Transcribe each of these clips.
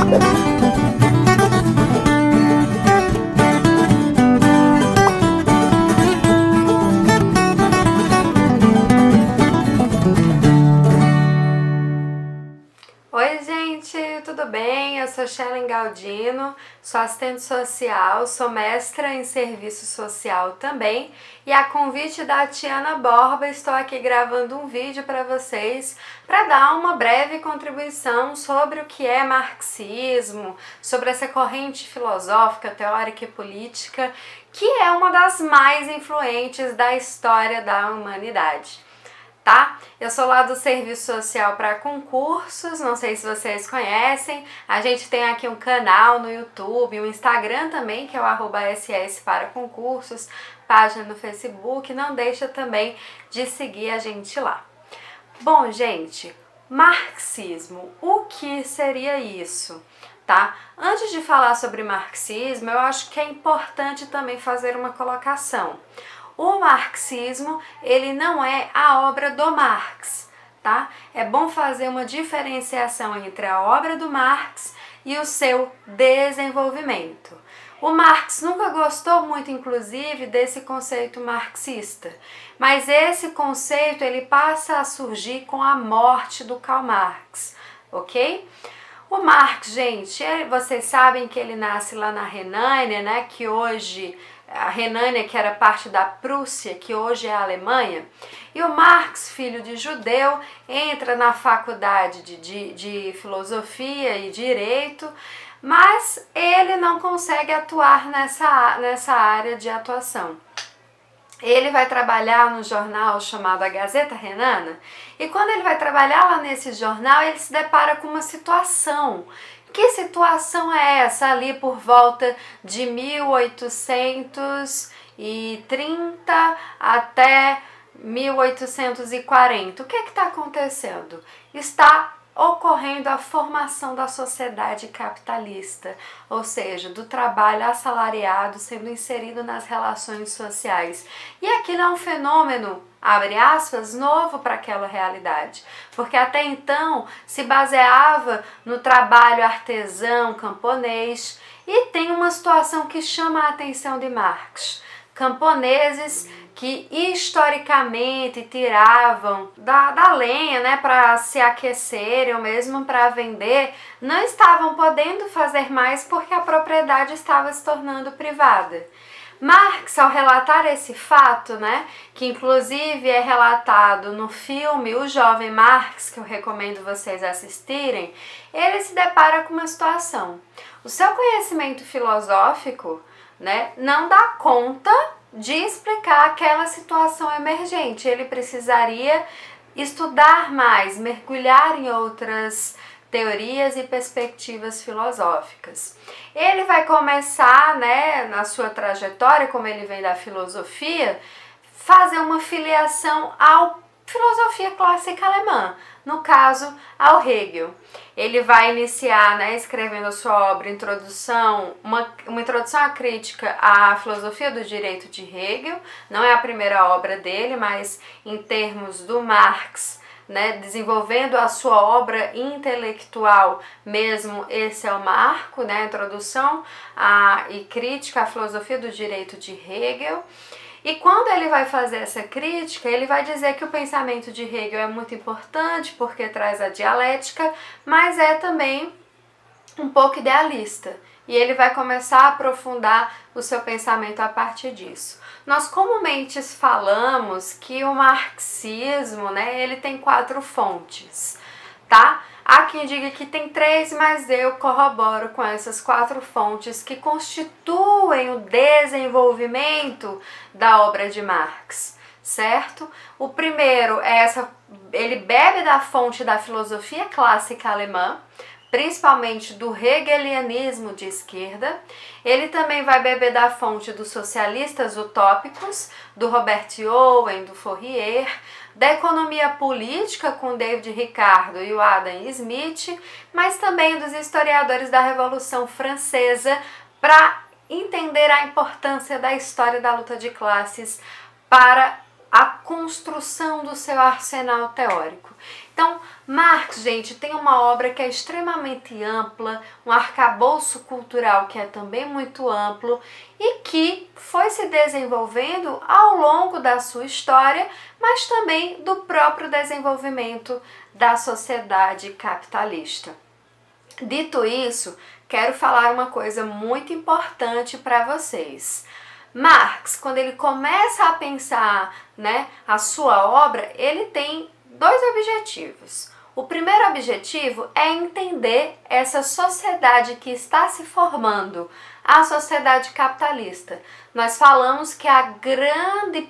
Oi gente, tudo bem? Eu sou Shellen Galdino, sou assistente social, sou mestra em serviço social também e a convite da Tiana Borba estou aqui gravando um vídeo para vocês para dar uma breve contribuição sobre o que é marxismo, sobre essa corrente filosófica, teórica e política que é uma das mais influentes da história da humanidade. Tá? Eu sou lá do Serviço Social para Concursos, não sei se vocês conhecem, a gente tem aqui um canal no YouTube, um Instagram também, que é o @ss para concursos, página no Facebook, não deixa também de seguir a gente lá. Bom, gente, marxismo, o que seria isso? Tá? Antes de falar sobre marxismo, eu acho que é importante também fazer uma colocação. O marxismo, ele não é a obra do Marx, tá? É bom fazer uma diferenciação entre a obra do Marx e o seu desenvolvimento. O Marx nunca gostou muito, inclusive, desse conceito marxista, mas esse conceito ele passa a surgir com a morte do Karl Marx, ok? O Marx, gente, vocês sabem que ele nasce lá na Renânia, né? Que hoje a Renânia, que era parte da Prússia, que hoje é a Alemanha, e o Marx, filho de judeu, entra na faculdade de filosofia e direito, mas ele não consegue atuar nessa área de atuação. Ele vai trabalhar no jornal chamado a Gazeta Renana, e quando ele vai trabalhar lá nesse jornal, ele se depara com uma situação. Que situação é essa ali por volta de 1830 até 1840? O que está acontecendo? Está ocorrendo a formação da sociedade capitalista, ou seja, do trabalho assalariado sendo inserido nas relações sociais. E aquilo é um fenômeno, abre aspas, novo para aquela realidade, porque até então se baseava no trabalho artesão, camponês, e tem uma situação que chama a atenção de Marx. Camponeses que historicamente tiravam da lenha, né, para se aquecerem ou mesmo para vender, não estavam podendo fazer mais porque a propriedade estava se tornando privada. Marx, ao relatar esse fato, né, que inclusive é relatado no filme O Jovem Marx, que eu recomendo vocês assistirem, ele se depara com uma situação. O seu conhecimento filosófico, né, não dá conta de explicar aquela situação emergente. Ele precisaria estudar mais, mergulhar em outras teorias e perspectivas filosóficas. Ele vai começar, né, na sua trajetória, como ele vem da filosofia, fazer uma filiação à filosofia clássica alemã, no caso, ao Hegel. Ele vai iniciar, né, escrevendo a sua obra uma introdução à crítica à filosofia do direito de Hegel. Não é a primeira obra dele, mas em termos do Marx, né, desenvolvendo a sua obra intelectual mesmo, esse é o marco, né, a introdução e crítica à filosofia do direito de Hegel. E quando ele vai fazer essa crítica, ele vai dizer que o pensamento de Hegel é muito importante porque traz a dialética, mas é também um pouco idealista. E ele vai começar a aprofundar o seu pensamento a partir disso. Nós comumente falamos que o marxismo, né, ele tem 4 fontes, tá? Há quem diga que tem 3, mas eu corroboro com essas 4 fontes que constituem o desenvolvimento da obra de Marx, certo? O primeiro é ele bebe da fonte da filosofia clássica alemã, principalmente do hegelianismo de esquerda. Ele também vai beber da fonte dos socialistas utópicos, do Robert Owen, do Fourier, da economia política com David Ricardo e o Adam Smith, mas também dos historiadores da Revolução Francesa, para entender a importância da história da luta de classes para a construção do seu arsenal teórico. Então, Marx, gente, tem uma obra que é extremamente ampla, um arcabouço cultural que é também muito amplo e que foi se desenvolvendo ao longo da sua história, mas também do próprio desenvolvimento da sociedade capitalista. Dito isso, quero falar uma coisa muito importante para vocês. Marx, quando ele começa a pensar, a sua obra, ele tem dois objetivos. O primeiro objetivo é entender essa sociedade que está se formando, a sociedade capitalista. Nós falamos que a grande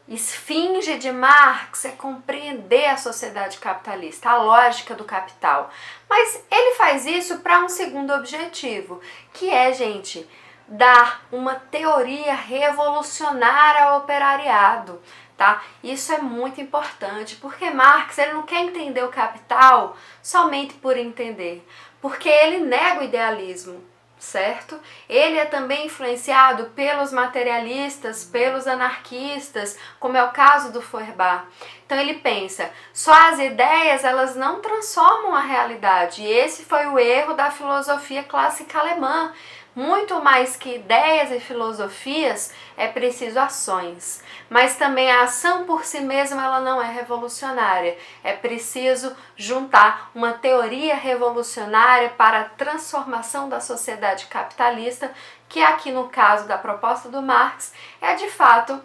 esfinge de Marx é compreender a sociedade capitalista, a lógica do capital. Mas ele faz isso para um segundo objetivo, que é, gente, dar uma teoria revolucionária ao operariado, tá? Isso é muito importante, porque Marx ele não quer entender o capital somente por entender, porque ele nega o idealismo, certo? Ele é também influenciado pelos materialistas, pelos anarquistas, como é o caso do Feuerbach. Então ele pensa, só as ideias elas não transformam a realidade, e esse foi o erro da filosofia clássica alemã. Muito mais que ideias e filosofias, é preciso ações. Mas também a ação por si mesma ela não é revolucionária. É preciso juntar uma teoria revolucionária para a transformação da sociedade capitalista, que aqui no caso da proposta do Marx é de fato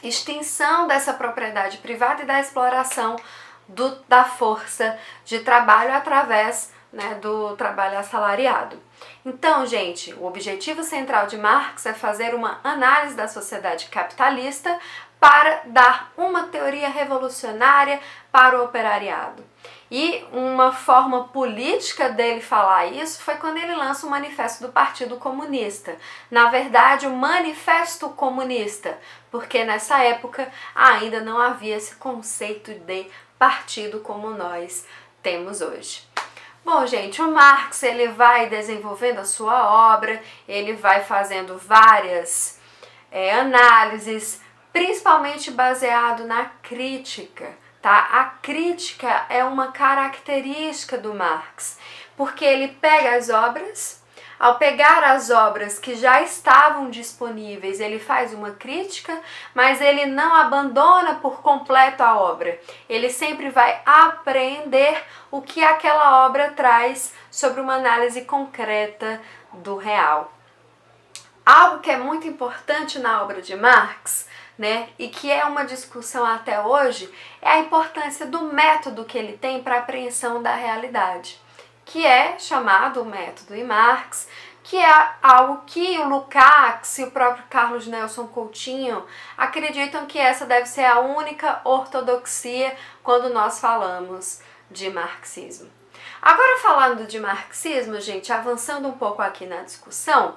extinção dessa propriedade privada e da exploração da força de trabalho através do trabalho assalariado. Então, gente, o objetivo central de Marx é fazer uma análise da sociedade capitalista para dar uma teoria revolucionária para o operariado. E uma forma política dele falar isso foi quando ele lança o Manifesto do Partido Comunista. Na verdade, o Manifesto Comunista, porque nessa época ainda não havia esse conceito de partido como nós temos hoje. Bom, gente, o Marx ele vai desenvolvendo a sua obra, ele vai fazendo várias análises, principalmente baseado na crítica, tá? A crítica é uma característica do Marx, porque ele pega as obras, ao pegar as obras que já estavam disponíveis, ele faz uma crítica, mas ele não abandona por completo a obra. Ele sempre vai apreender o que aquela obra traz sobre uma análise concreta do real. Algo que é muito importante na obra de Marx, e que é uma discussão até hoje, é a importância do método que ele tem para a apreensão da realidade, que é chamado o método de Marx, que é algo que o Lukács e o próprio Carlos Nelson Coutinho acreditam que essa deve ser a única ortodoxia quando nós falamos de marxismo. Agora, falando de marxismo, gente, avançando um pouco aqui na discussão,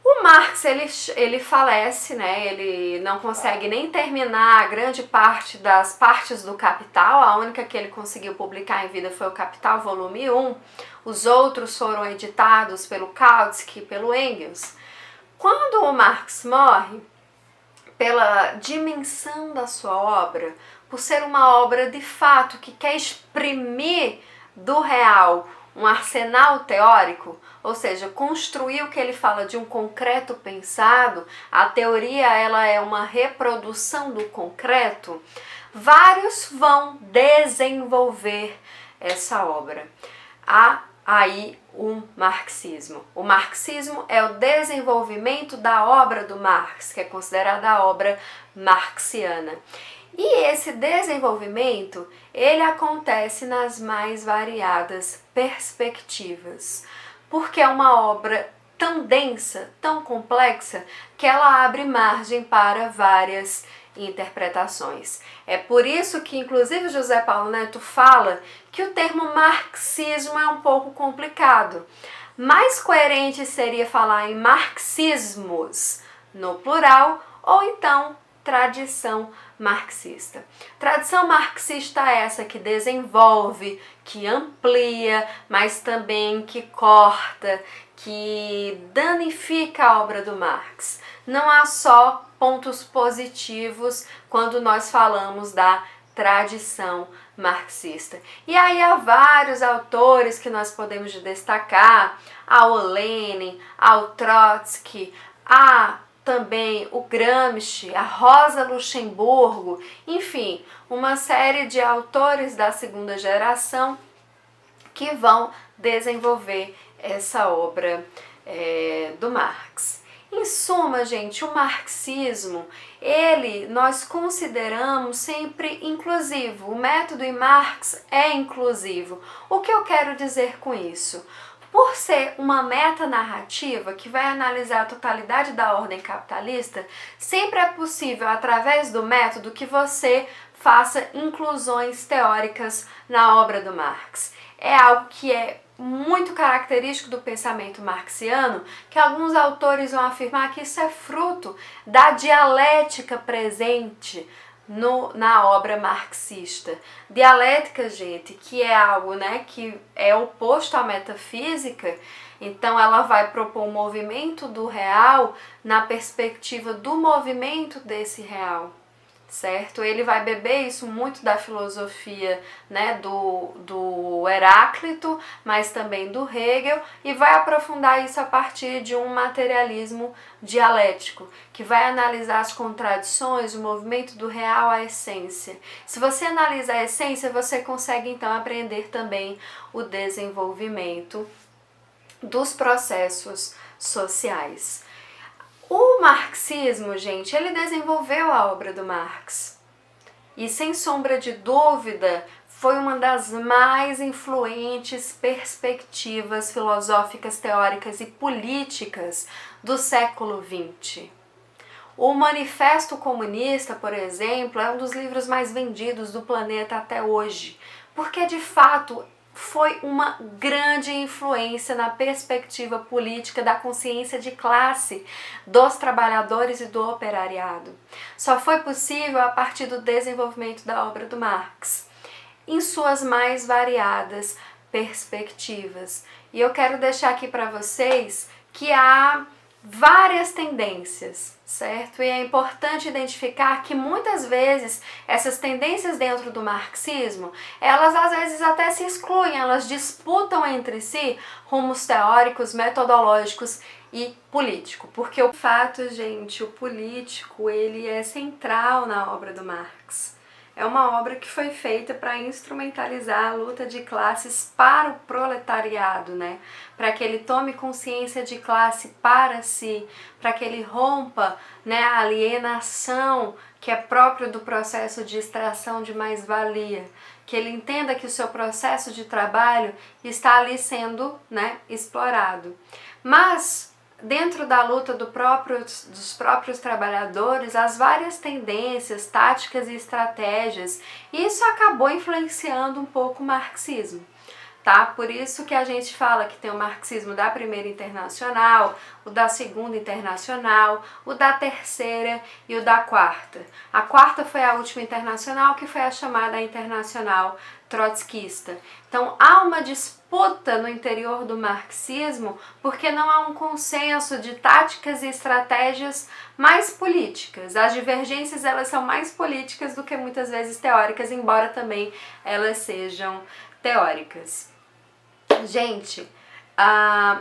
o Marx ele falece, ele não consegue nem terminar a grande parte das partes do Capital. A única que ele conseguiu publicar em vida foi o Capital, volume 1. Os outros foram editados pelo Kautsky e pelo Engels. Quando o Marx morre, pela dimensão da sua obra, por ser uma obra de fato que quer exprimir do real um arsenal teórico, ou seja, construir o que ele fala de um concreto pensado, a teoria ela é uma reprodução do concreto, vários vão desenvolver essa obra. Há aí o marxismo. O marxismo é o desenvolvimento da obra do Marx, que é considerada a obra marxiana. E esse desenvolvimento, ele acontece nas mais variadas perspectivas, porque é uma obra tão densa, tão complexa, que ela abre margem para várias interpretações. É por isso que, inclusive, José Paulo Neto fala que o termo marxismo é um pouco complicado. Mais coerente seria falar em marxismos no plural, ou então tradição marxista. Tradição marxista é essa que desenvolve, que amplia, mas também que corta, que danifica a obra do Marx. Não há só pontos positivos quando nós falamos da tradição marxista. E aí há vários autores que nós podemos destacar, há o Lenin, há o Trotsky, há também o Gramsci, a Rosa Luxemburgo, enfim, uma série de autores da segunda geração que vão desenvolver essa obra do Marx. Em suma, gente, o marxismo, nós consideramos sempre inclusivo. O método em Marx é inclusivo. O que eu quero dizer com isso? Por ser uma metanarrativa que vai analisar a totalidade da ordem capitalista, sempre é possível, através do método, que você faça inclusões teóricas na obra do Marx. É algo que é muito característico do pensamento marxiano, que alguns autores vão afirmar que isso é fruto da dialética presente na obra marxista. Dialética, gente, que é algo, que é oposto à metafísica, então ela vai propor um movimento do real na perspectiva do movimento desse real. Certo? Ele vai beber isso muito da filosofia, do Heráclito, mas também do Hegel, e vai aprofundar isso a partir de um materialismo dialético, que vai analisar as contradições, o movimento do real à essência. Se você analisa a essência, você consegue então aprender também o desenvolvimento dos processos sociais. O marxismo, gente, ele desenvolveu a obra do Marx e, sem sombra de dúvida, foi uma das mais influentes perspectivas filosóficas, teóricas e políticas do século XX. O Manifesto Comunista, por exemplo, é um dos livros mais vendidos do planeta até hoje, porque, de fato, foi uma grande influência na perspectiva política da consciência de classe dos trabalhadores e do operariado. Só foi possível a partir do desenvolvimento da obra do Marx, em suas mais variadas perspectivas. E eu quero deixar aqui para vocês que há várias tendências, certo? E é importante identificar que muitas vezes essas tendências dentro do marxismo, elas às vezes até se excluem, elas disputam entre si rumos teóricos, metodológicos e político, porque o fato, gente, o político, ele é central na obra do Marx. É uma obra que foi feita para instrumentalizar a luta de classes para o proletariado, Para que ele tome consciência de classe para si, para que ele rompa, a alienação que é próprio do processo de extração de mais-valia, que ele entenda que o seu processo de trabalho está ali sendo, explorado. Mas dentro da luta dos próprios trabalhadores, as várias tendências, táticas e estratégias, isso acabou influenciando um pouco o marxismo. Por isso que a gente fala que tem o marxismo da Primeira Internacional, o da Segunda Internacional, o da Terceira e o da Quarta. A Quarta foi a última internacional, que foi a chamada Internacional Trotskista. Então há uma disputa no interior do marxismo porque não há um consenso de táticas e estratégias mais políticas. As divergências, elas são mais políticas do que muitas vezes teóricas, embora também elas sejam teóricas. Gente,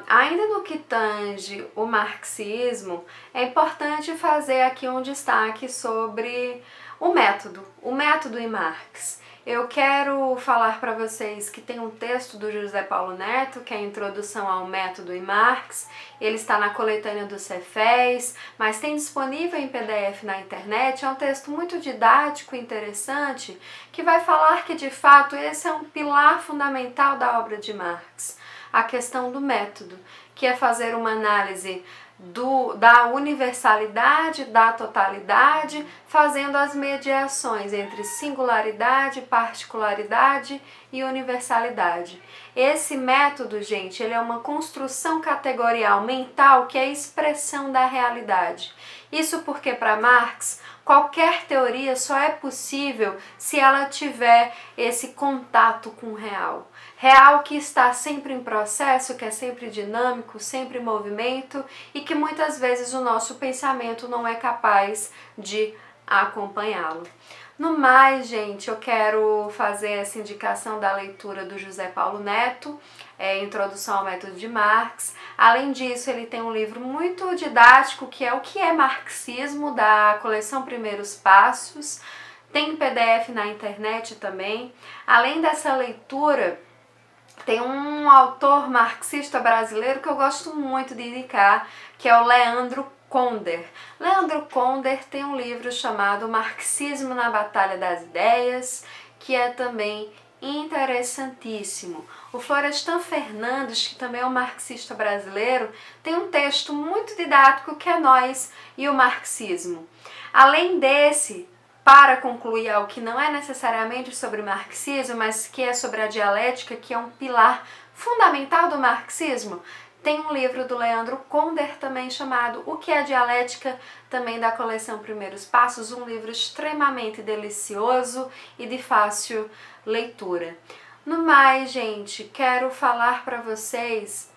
ainda no que tange o marxismo, é importante fazer aqui um destaque sobre o método em Marx. Eu quero falar para vocês que tem um texto do José Paulo Neto, que é a Introdução ao Método em Marx. Ele está na coletânea do Cefés, mas tem disponível em PDF na internet. É um texto muito didático e interessante, que vai falar que, de fato, esse é um pilar fundamental da obra de Marx. A questão do método, que é fazer uma análise da universalidade, da totalidade, fazendo as mediações entre singularidade, particularidade e universalidade. Esse método, gente, ele é uma construção categorial mental que é a expressão da realidade. Isso porque, para Marx, qualquer teoria só é possível se ela tiver esse contato com o real. Real que está sempre em processo, que é sempre dinâmico, sempre em movimento e que muitas vezes o nosso pensamento não é capaz de acompanhá-lo. No mais, gente, eu quero fazer essa indicação da leitura do José Paulo Neto, Introdução ao Método de Marx. Além disso, ele tem um livro muito didático que é O que é Marxismo, da coleção Primeiros Passos. Tem PDF na internet também. Além dessa leitura, tem um autor marxista brasileiro que eu gosto muito de indicar, que é o Leandro Conder. Leandro Conder tem um livro chamado Marxismo na Batalha das Ideias, que é também interessantíssimo. O Florestan Fernandes, que também é um marxista brasileiro, tem um texto muito didático que é Nós e o Marxismo. Além desse, para concluir algo que não é necessariamente sobre marxismo, mas que é sobre a dialética, que é um pilar fundamental do marxismo, tem um livro do Leandro Conder também chamado O que é Dialética, também da coleção Primeiros Passos, um livro extremamente delicioso e de fácil leitura. No mais, gente, quero falar para vocês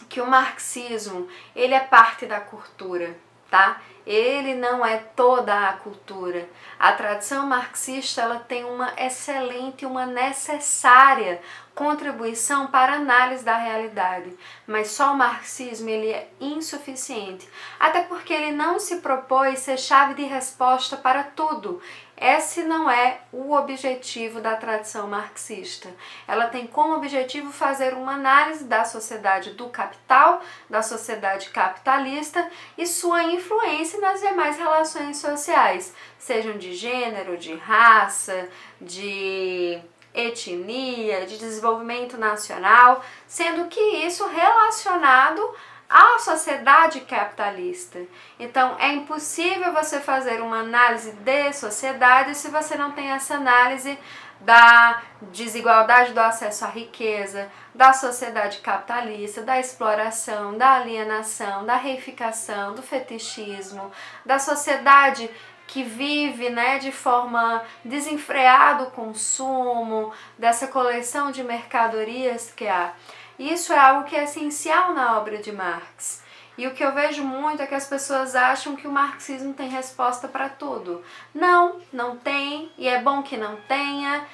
que o marxismo, ele é parte da cultura, tá? Ele não é toda a cultura. A tradição marxista, ela tem uma excelente, uma necessária contribuição para a análise da realidade, mas só o marxismo ele é insuficiente, até porque ele não se propõe ser chave de resposta para tudo. Esse não é o objetivo da tradição marxista. Ela tem como objetivo fazer uma análise da sociedade do capital, da sociedade capitalista e sua influência nas demais relações sociais, sejam de gênero, de raça, de etnia, de desenvolvimento nacional, sendo que isso relacionado à sociedade capitalista. Então, é impossível você fazer uma análise de sociedade se você não tem essa análise da desigualdade do acesso à riqueza, da sociedade capitalista, da exploração, da alienação, da reificação, do fetichismo, da sociedade que vive, né, de forma desenfreada o consumo, dessa coleção de mercadorias que há. Isso é algo que é essencial na obra de Marx. E o que eu vejo muito é que as pessoas acham que o marxismo tem resposta para tudo. Não, não tem, e é bom que não tenha.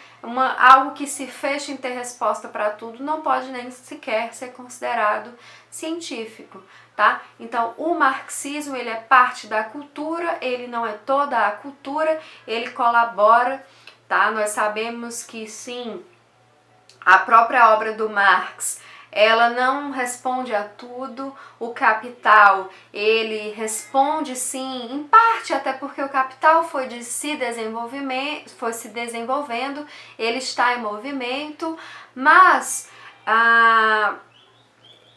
Algo que se fecha em ter resposta para tudo não pode nem sequer ser considerado científico, tá? Então, o marxismo, ele é parte da cultura, ele não é toda a cultura, ele colabora, tá? Nós sabemos que sim, a própria obra do Marx, ela não responde a tudo. O Capital, ele responde sim, em parte, até porque o Capital foi se desenvolvendo, ele está em movimento, mas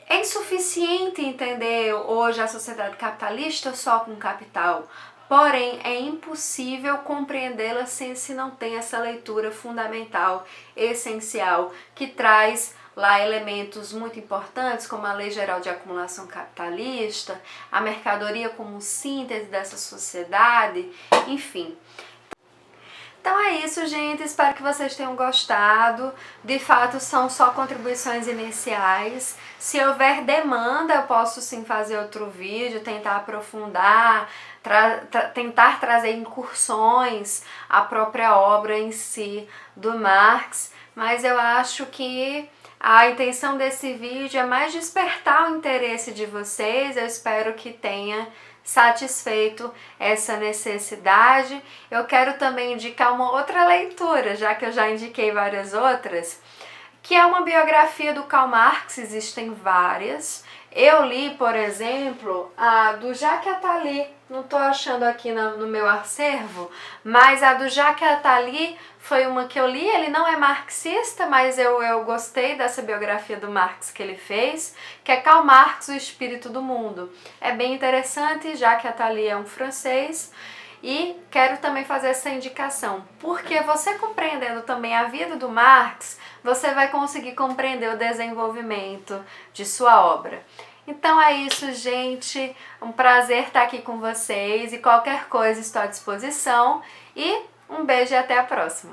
é insuficiente entender hoje a sociedade capitalista só com capital. Porém, é impossível compreendê-la se não tem essa leitura fundamental, essencial, que traz lá elementos muito importantes, como a Lei Geral de Acumulação Capitalista, a mercadoria como síntese dessa sociedade, enfim. Então é isso, gente. Espero que vocês tenham gostado. De fato, são só contribuições iniciais. Se houver demanda, eu posso sim fazer outro vídeo, tentar aprofundar, tentar trazer incursões à própria obra em si do Marx. Mas eu acho que a intenção desse vídeo é mais despertar o interesse de vocês. Eu espero que tenha satisfeito essa necessidade. Eu quero também indicar uma outra leitura, já que eu já indiquei várias outras, que é uma biografia do Karl Marx. Existem várias. Eu li, por exemplo, a do Jacques Attali, não estou achando aqui no meu acervo, mas a do Jacques Attali foi uma que eu li. Ele não é marxista, mas eu gostei dessa biografia do Marx que ele fez, que é Karl Marx, o Espírito do Mundo. É bem interessante, Jacques Attali é um francês, e quero também fazer essa indicação, porque você compreendendo também a vida do Marx, você vai conseguir compreender o desenvolvimento de sua obra. Então é isso, gente. Um prazer estar aqui com vocês e qualquer coisa estou à disposição. E um beijo e até a próxima.